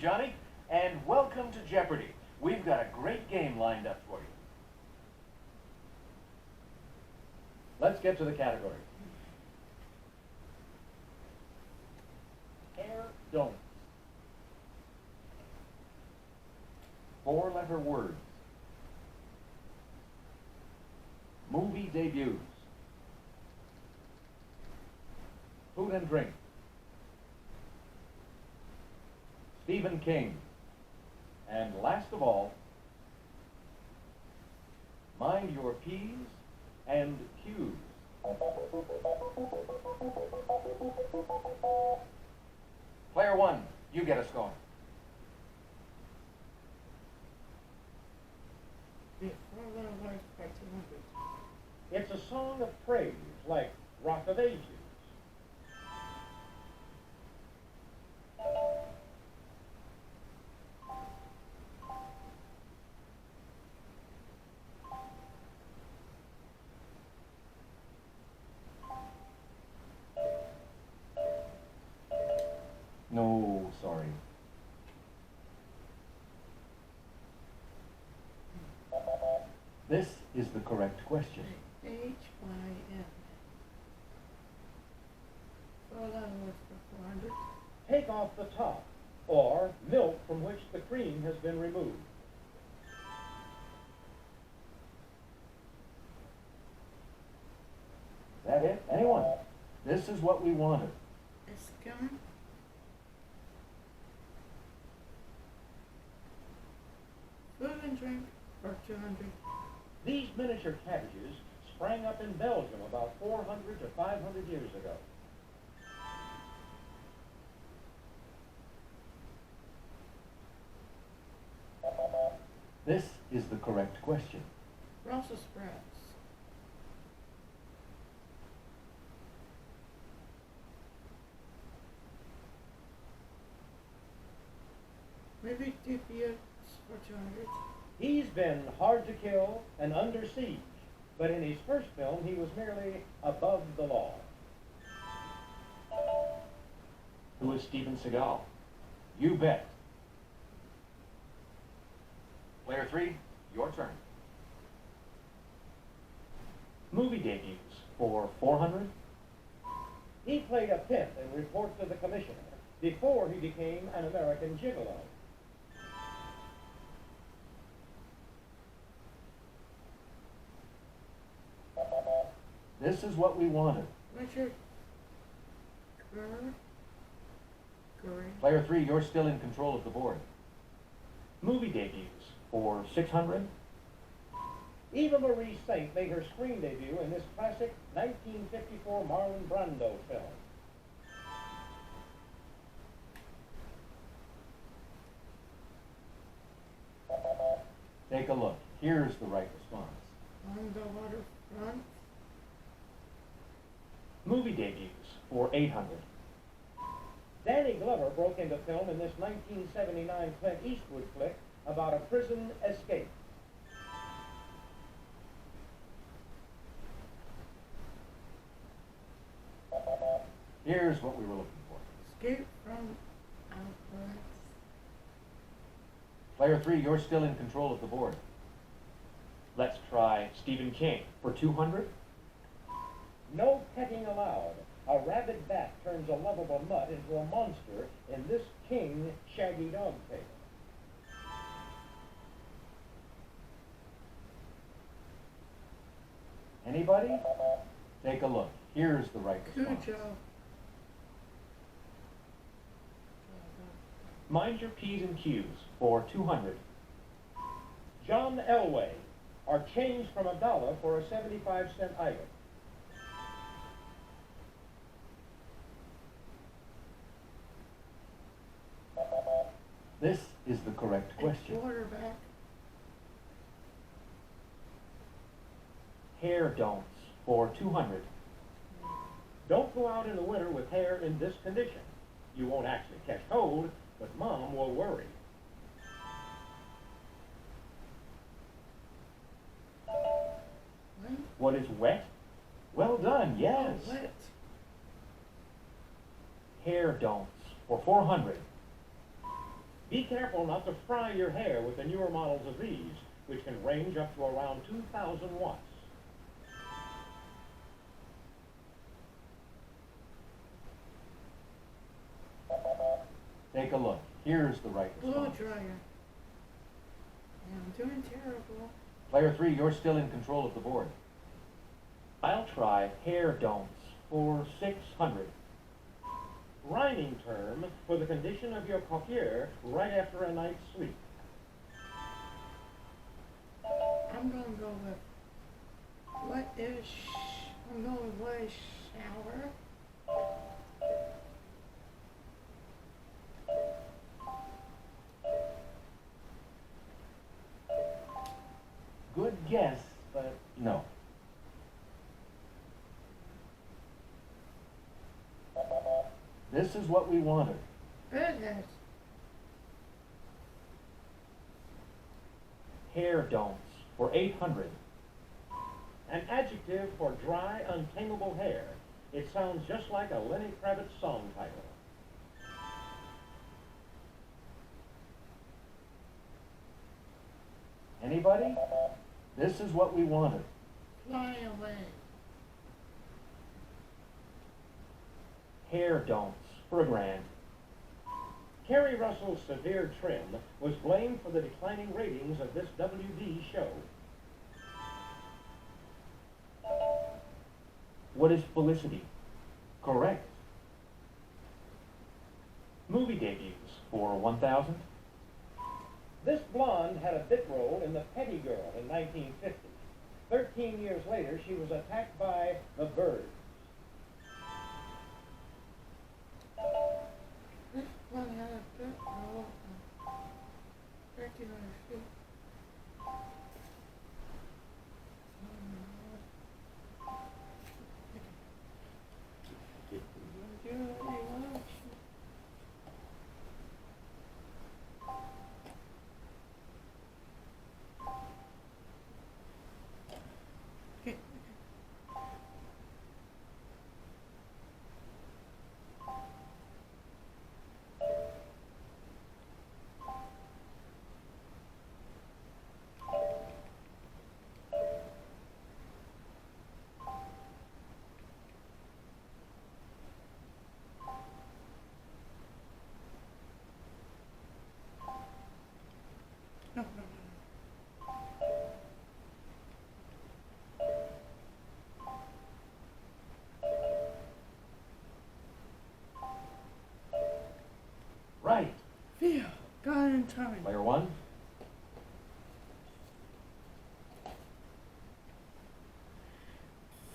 Johnny, and welcome to Jeopardy. We've got a great game lined up for you. Let's get to the categories. Hair don'ts. 4-letter words. Movie debuts. Food and drink. Stephen King. And last of all, mind your P's and Q's. Player one, you get us going. It's a song of praise, like Rock of Ages. No, sorry. This is the correct question. H-Y-M. 4-letter words for 400. Take off the top, or milk from which the cream has been removed. Is that it? Anyone? This is what we wanted. Eskim. Food and drink for 200. These miniature cabbages sprang up in Belgium about 400 to 500 years ago. This is the correct question. Brussels sprouts. Maybe DPS for 200. He's been hard to kill and under siege, but in his first film he was merely above the law. Who is Steven Seagal? You bet. Player three, your turn. Movie debuts for 400. He played a pimp in Report to the Commissioner before he became an American gigolo. This is what we wanted. Richard Curry. Player three, you're still in control of the board. Movie debuts for 600. Eva Marie Saint made her screen debut in this classic 1954 Marlon Brando film. Take a look. Here's the right response. On the waterfront. Movie debuts for 800. Danny Glover broke into film in this 1979 Clint Eastwood flick about a prison escape. Here's what we were looking for. Escape from Alcatraz. Player three, you're still in control of the board. Let's try Stephen King for 200. No petting allowed. A rabid bat turns a lovable mutt into a monster in this King Shaggy Dog tale. Anybody? Take a look. Here's the right response. Cujo. Mind your P's and Q's for 200. John Elway are changed from $1 for a 75-cent item. This is the correct question. Quarterback. Hair don'ts for 200. Don't go out in the winter with hair in this condition. You won't actually catch cold, but Mom will worry. What is wet? Well done, yes. Oh, wet. Hair don'ts for 400. Be careful not to fry your hair with the newer models of these, which can range up to around 2,000 watts. Take a look. Here's the right Blow response. dryer. Yeah, I'm doing terrible. Player 3, you're still in control of the board. I'll try hair don'ts for 600. Rhyming term for the condition of your coiffure right after a night's sleep. I'm gonna go with I'm going with what is shower? Good guess, but no. This is what we wanted. Redhead. Hair don'ts for 800. An adjective for dry, untamable hair. It sounds just like a Lenny Kravitz song title. Anybody? This is what we wanted. Fly away. Hair don'ts for $1,000. Kerry Russell's severe trim was blamed for the declining ratings of this WB show. What is Felicity? Correct. Movie debuts for 1,000. This blonde had a bit role in The Petty Girl in 1950. 13 years later, she was attacked by the birds. This one had a good roll of 1,300 feet. Okay. No. Right. Phew, got in time. Player 1.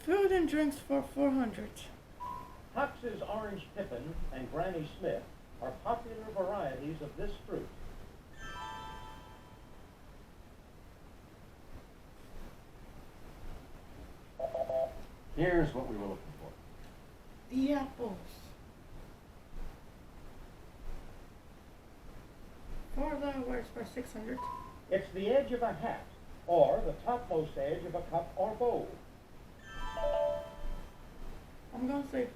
Food and drinks for 400. Hux's Orange Pippin and Granny Smith are popular varieties of this fruit. Here's what we were looking for. The apples. 4 letter words for 600. It's the edge of a hat, or the topmost edge of a cup or bowl. I'm gonna say,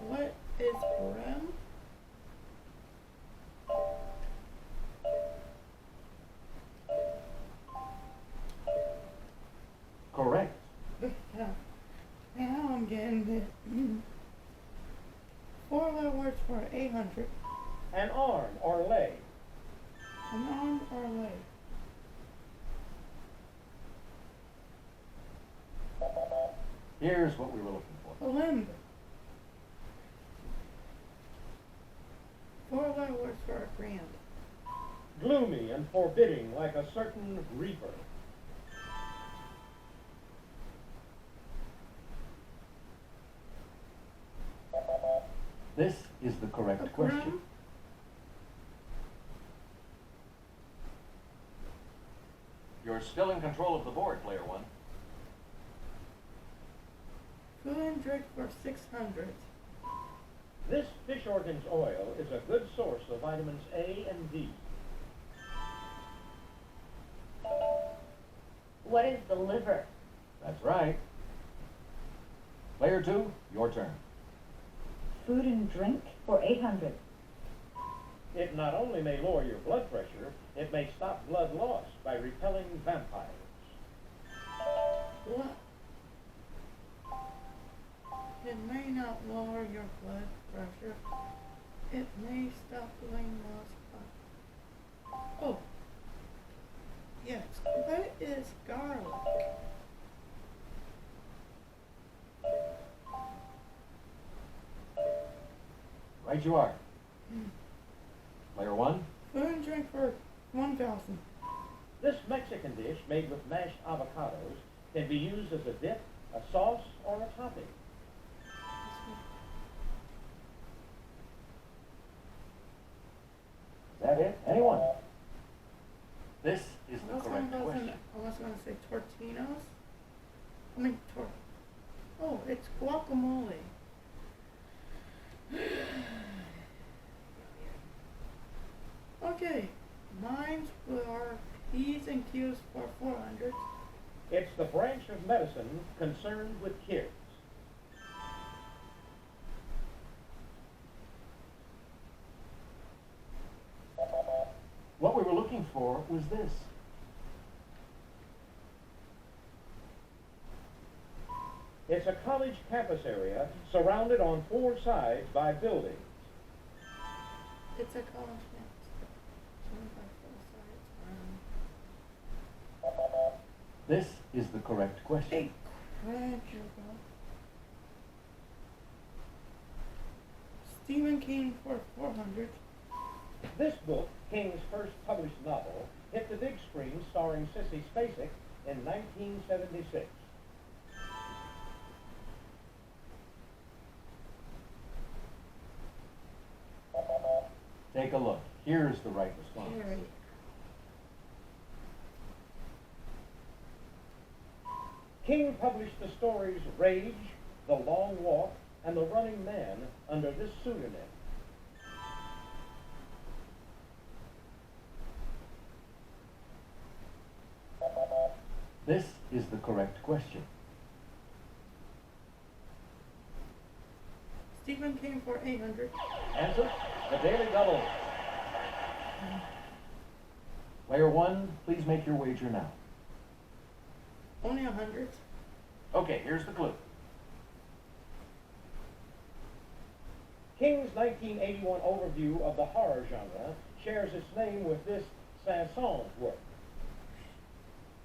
what is brim? Correct. Now I'm getting it. 4 letter words for 800. An arm or leg. An arm or a leg. Here's what we were looking for. A limb. 4 letter words for a grand. Gloomy and forbidding like a certain reaper. This is the correct A question. grim? You're still in control of the board, Player 1. Food and drink for 600. This fish organs oil is a good source of vitamins A and D. What is the liver? That's right. Player 2, your turn. Food and drink for 800. It not only may lower your blood pressure, it may stop blood loss by repelling vampires. What? It may not lower your blood pressure. It may stop blood loss. Oh. Yes. What is garlic? Right you are. Player one. Food and drink for 1,000. This Mexican dish made with mashed avocados can be used as a dip, a sauce, or a topping. Is that it? Anyone? This is the I was correct gonna question. say tortinos. I mean, oh, it's guacamole. Okay, mines were P's and Q's for 400. It's the branch of medicine concerned with kids. What we were looking for was this. It's a college campus area surrounded on 4 sides by buildings. It's a college campus. 25 sides. This is the correct question. Hey, Cradger. Stephen King for 400. This book, King's first published novel, hit the big screen starring Sissy Spacek in 1976. Take a look. Here's the right response. Harry. King published the stories Rage, The Long Walk, and The Running Man under this pseudonym. This is the correct question. Stephen King for 800. Answer, the Daily Double. Player one, please make your wager now. Only 100. Okay, here's the clue. King's 1981 overview of the horror genre shares its name with this Saint-Saëns work.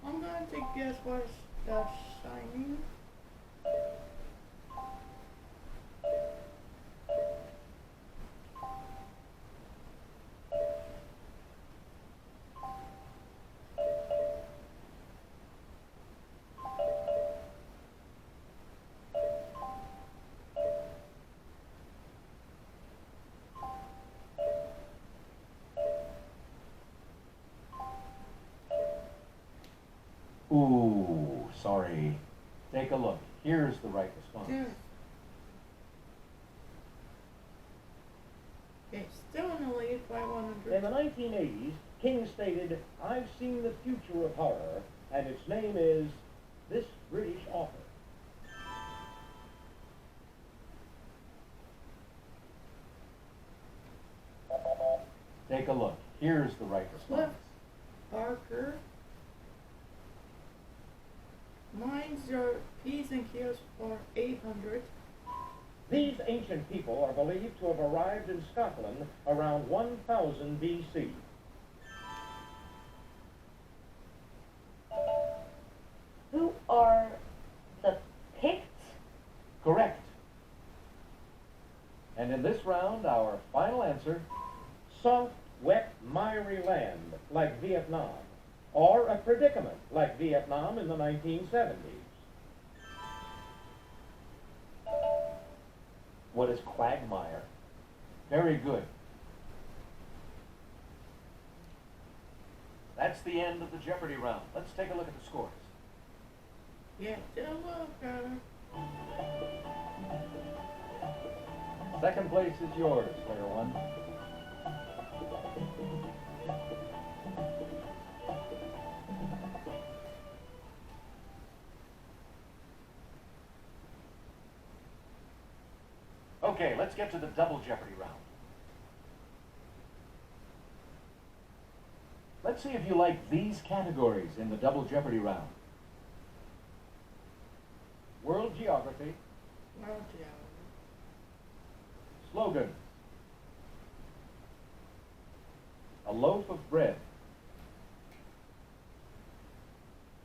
I'm going to guess what's The Shining. Ooh, sorry. Take a look. Here's the right response. Yes. Okay, still in the lead by 100. In the 1980s, King stated, "I've seen the future of horror, and its name is this British author." Take a look. Here's the right response. Barker. Mine's your P's and Q's for 800. These ancient people are believed to have arrived in Scotland around 1000 BC. Who are the Picts? Correct. And in this round, our final answer, Soft, wet, miry land, like Vietnam, or a predicament, like Vietnam in the 1970s. what is quagmire? Very good. That's the end of the Jeopardy round. Let's take a look at the scores. Yeah, still look at her. Second place is yours, player one. Okay, let's get to the double Jeopardy round. Let's see if you like these categories in the Double Jeopardy round. World geography, Well, yeah. slogan, a loaf of bread,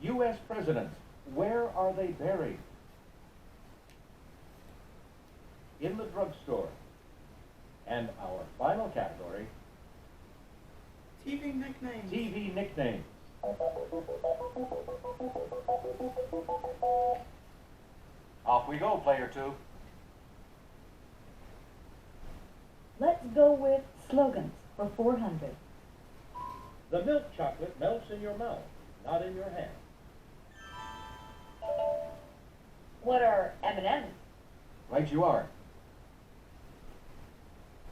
U.S. presidents, where are they buried? In the drugstore. And our final category, TV nicknames. TV nicknames. Off we go, player two. Let's go with slogans for 400. The milk chocolate melts in your mouth, not in your hand. What are M&Ms? Right you are.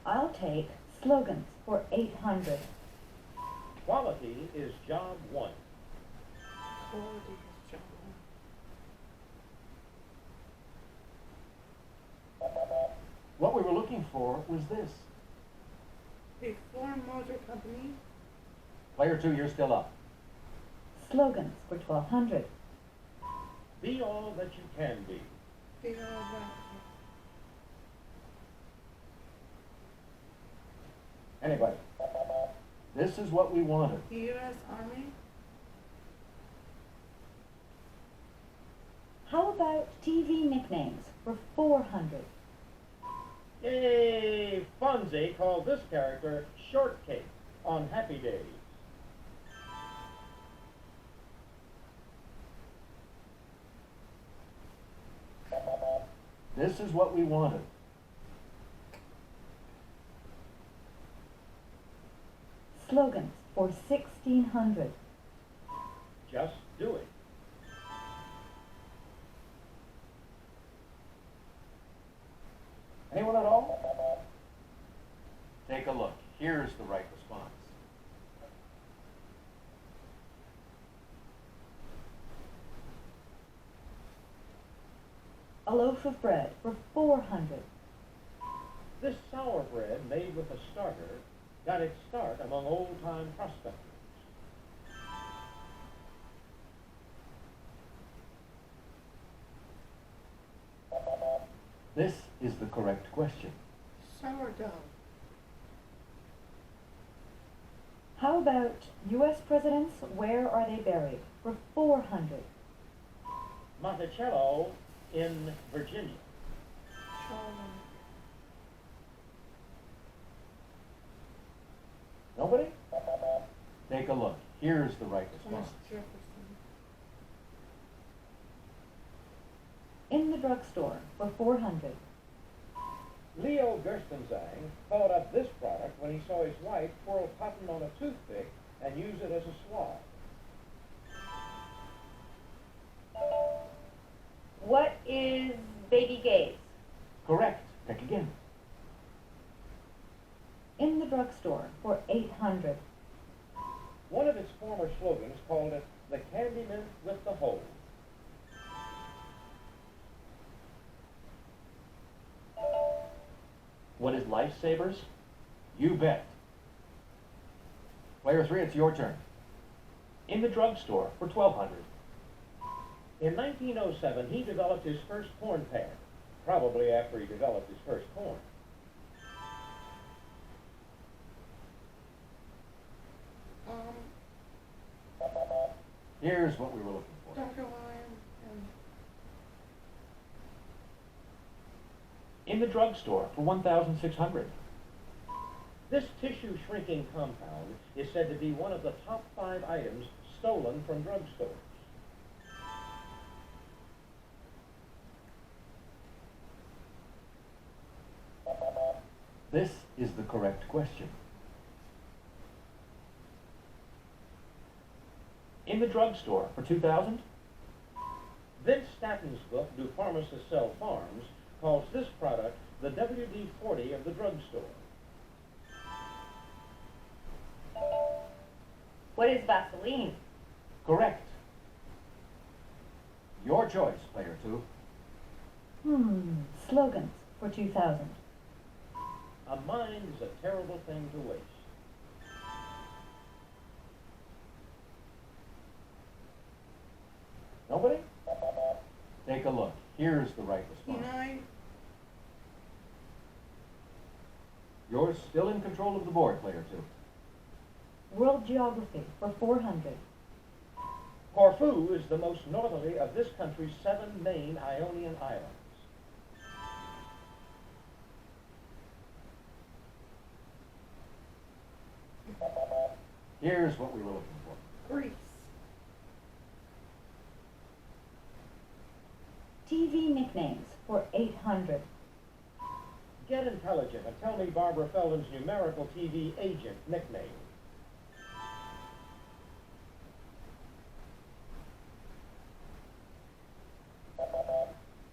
I'll take slogans for 800. Quality is job one. Quality is job one. What we were looking for was this. A foreign motor company. Player two, you're still up. Slogans for 1200. Be all that you can be. Be all that. Anybody? This is what we wanted. The U.S. Army. How about TV nicknames for 400? Yay! Fonzie called this character Shortcake on Happy Days. This is what we wanted. Slogans for 1600. Just do it. Anyone at all? Take a look. Here's the right response. A loaf of bread for 400. This sour bread made with a starter got its start among old-time prospectors. This is the correct question. Sourdough. How about U.S. presidents, where are they buried for 400? Monticello in Virginia. Charlemagne. Nobody? Take a look. Here's the right Thomas response. Jefferson. In the drugstore for 400. Leo Gerstenzang thought up this product when he saw his wife twirl cotton on a toothpick and use it as a swab. What is baby gaze? Correct. Pick again. In the drugstore for 800. One of its former slogans called it the Candyman with the hose. What is Lifesavers? You bet. Player three, it's your turn. In the drugstore for 1200. In 1907, he developed his first corn pad, probably after he developed his first corn. Here's what we were looking for. Dr. Lion and In the drugstore for 1600. This tissue shrinking compound is said to be one of the top 5 items stolen from drugstores. This is the correct question. In the drugstore for 2000. Vince Statton's book, Do Pharmacists Sell Farms, calls this product the WD-40 of the drugstore. What is Vaseline? Correct. Your choice, player two. Slogans for 2000. A mind is a terrible thing to waste. Take a look. Here's the right response. Denied. You're still in control of the board, player 2. World geography for 400. Corfu is the most northerly of this country's 7 main Ionian islands. Here's what we were looking for. Greece. TV nicknames for 800. Get intelligent and tell me Barbara Feldon's numerical TV agent nickname.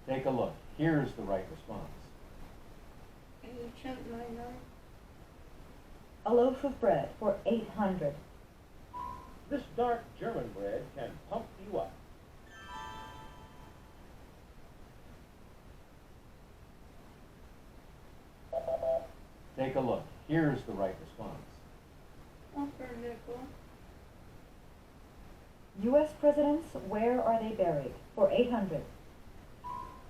Take a look. Here's the right response. Ancient 99. A loaf of bread for 800. This dark German bread can pump you up. Take a look. Here's the right response. Pumpernickel. U.S. presidents, where are they buried? For 800.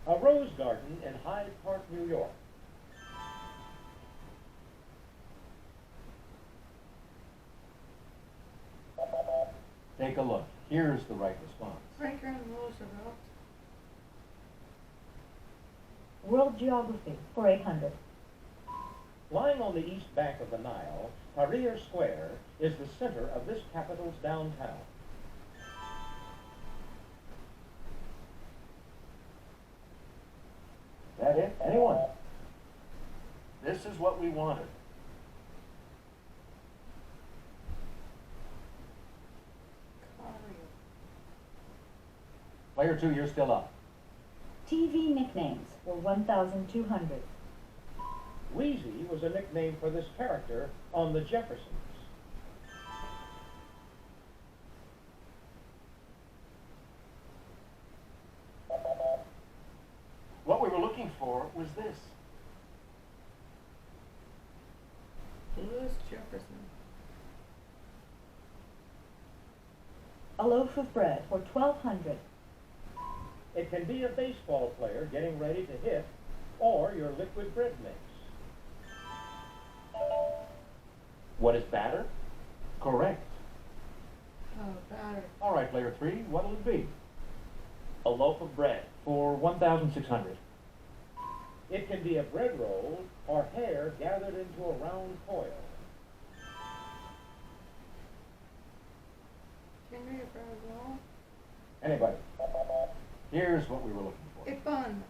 A rose garden in Hyde Park, New York. Take a look. Here's the right response. Franklin Roosevelt. World geography for 800. Lying on the east bank of the Nile, Tahrir Square is the center of this capital's downtown. That it? Anyone? This is what we wanted. Player 2, you're still up. TV nicknames for 1,200. Wheezy was a nickname for this character on the Jeffersons. What we were looking for was this. Louis Jefferson. A loaf of bread for 1,200. It can be a baseball player getting ready to hit, or your liquid bread mix. What is batter? Correct. Oh, batter. All right, player 3, what'll it be? A loaf of bread for 1,600. It can be a bread roll or hair gathered into a round coil. Henry Bradwell. Anybody? Here's what we were looking for. A bun.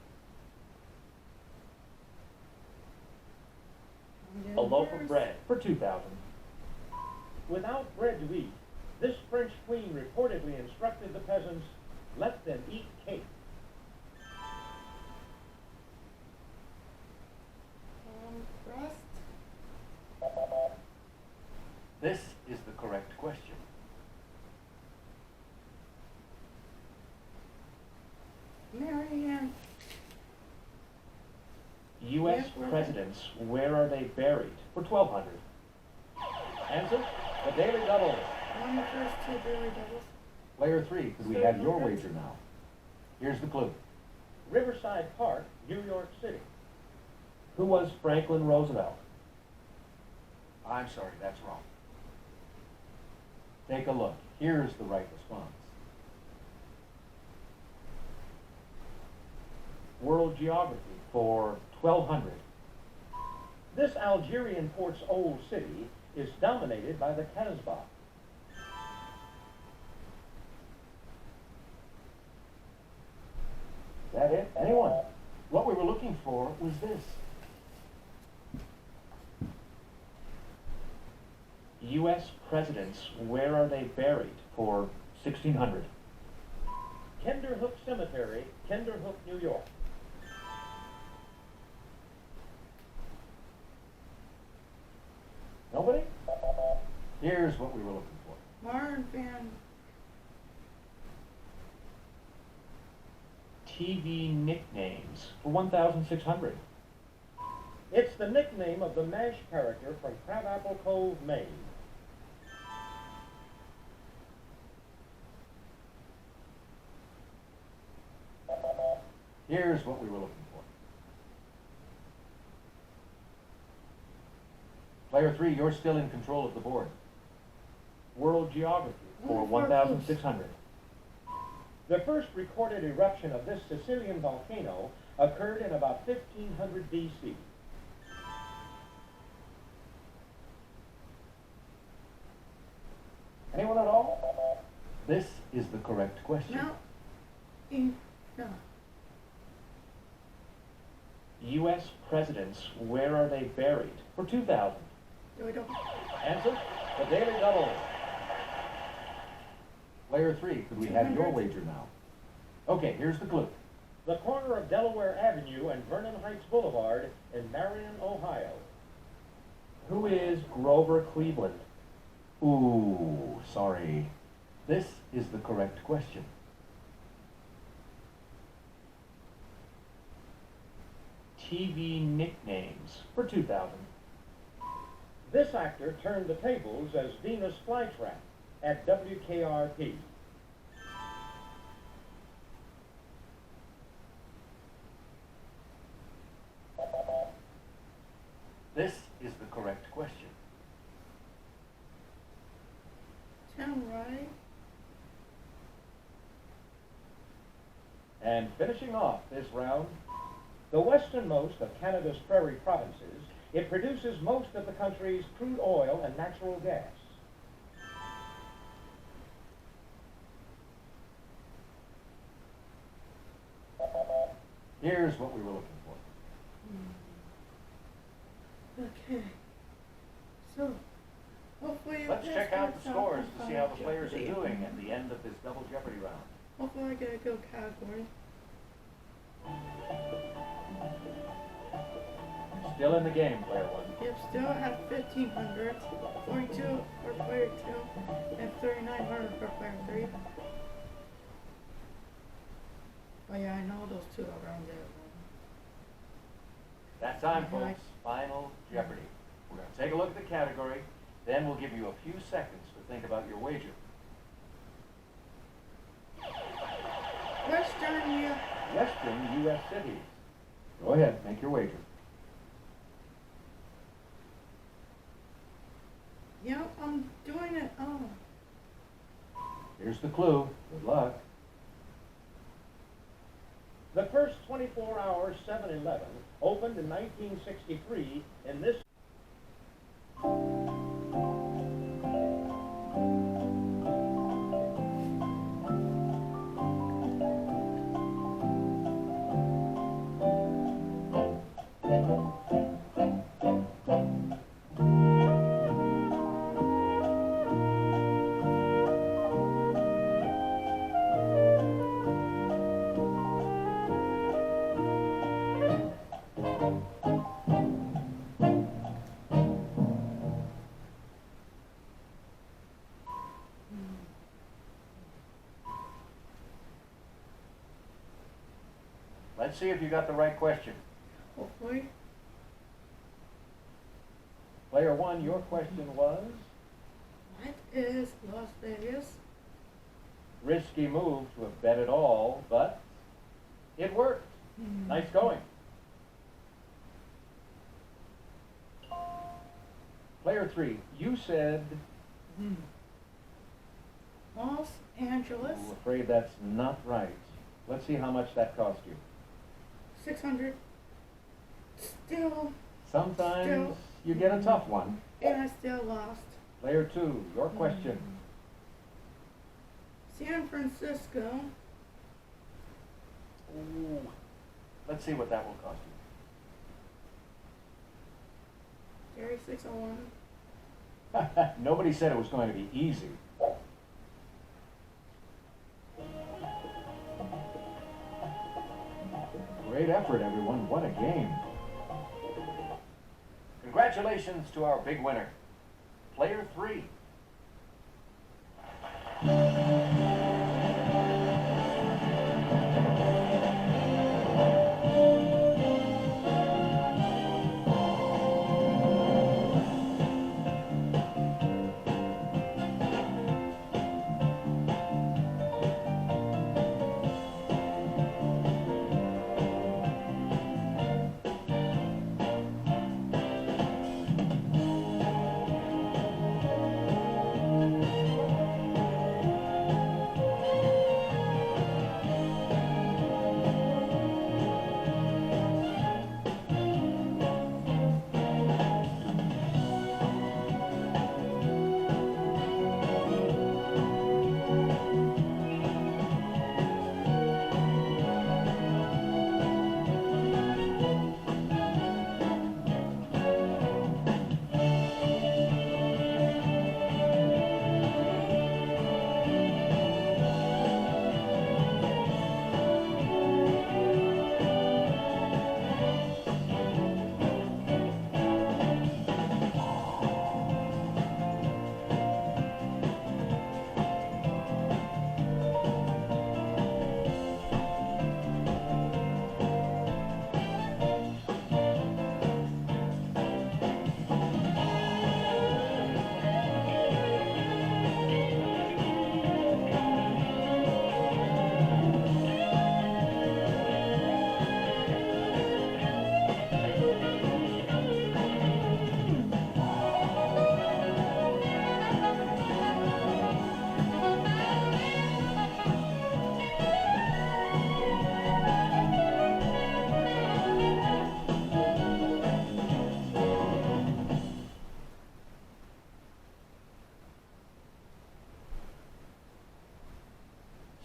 A loaf of bread For 2,000. Without bread to eat, this French queen reportedly instructed the peasants, let them eat cake. Crust. This is the correct question. Marianne. U.S. Yes, presidents, where are they buried? For 1,200. Answer? The Daily Double. One of the first 2 Billy Doubles. Player 3, could we have your wager now? Here's the clue. Riverside Park, New York City. Who was Franklin Roosevelt? I'm sorry, that's wrong. Take a look. Here's the right response. World geography for 1,200. This Algerian port's old city is dominated by the Kasbah. That it? Anyone? What we were looking for was this. U.S. presidents, where are they buried? For 1,600. Kinderhook Cemetery, Kinderhook, New York. Nobody? Here's what we were looking for. Marvin Van. TV nicknames for 1,600. It's the nickname of the MASH character from Crabapple Cove, Maine. Here's what we were looking for. Player 3, you're still in control of the board. World geography for Oh, 1,600. The first recorded eruption of this Sicilian volcano occurred in about 1500 BC. Anyone at all? This is the correct question. Now, in, no. U.S. presidents, where are they buried? For 2,000. No, we don't. Answer, the Daily Double. Player 3, could we have your 200. wager now? Okay, here's the clue. The corner of Delaware Avenue and Vernon Heights Boulevard in Marion, Ohio. Who is Grover Cleveland? Ooh, sorry. This is the correct question. TV nicknames for 2,000. This actor turned the tables as Venus Flytrap at WKRP. This is the correct question. 10 right. And finishing off this round, The westernmost of Canada's prairie provinces, it produces most of the country's crude oil and natural gas. here's what we were looking for. Okay. So, hopefully Let's this check out works the scores to on see how the players are Jeopardy. doing at the end of this double Jeopardy round. Hopefully I get a good category. Still in the game, player 1. Yep, still at 1,500, 42 for player 2, and 3,900 for player 3. Oh yeah, I know those two are around there. That time, Right. folks. Final Jeopardy. We're going to take a look at the category, then we'll give you a few seconds to think about your wager. Western, yeah. Western U.S. cities. Go ahead, make your wager. Yep, I'm doing it. Oh. Here's the clue. Good luck. The first 24-hour 7-Eleven opened in 1963 in this Let's see if you got the right question. Hopefully. Player 1, your question was? What is Las Vegas? Risky move to have bet it all, but it worked. Nice going. Player 3, you said, Los Angeles, I'm afraid that's not right. Let's see how much that cost you. 600. Still, Sometimes Still. you get a tough one. and I still lost. Player 2, your question. San Francisco, Ooh. Let's see what that will cost Area 601. you. Nobody said it was going to be easy. Great effort, everyone. What a game. Congratulations to our big winner, Player 3.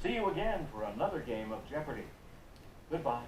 See you again for another game of Jeopardy! Goodbye.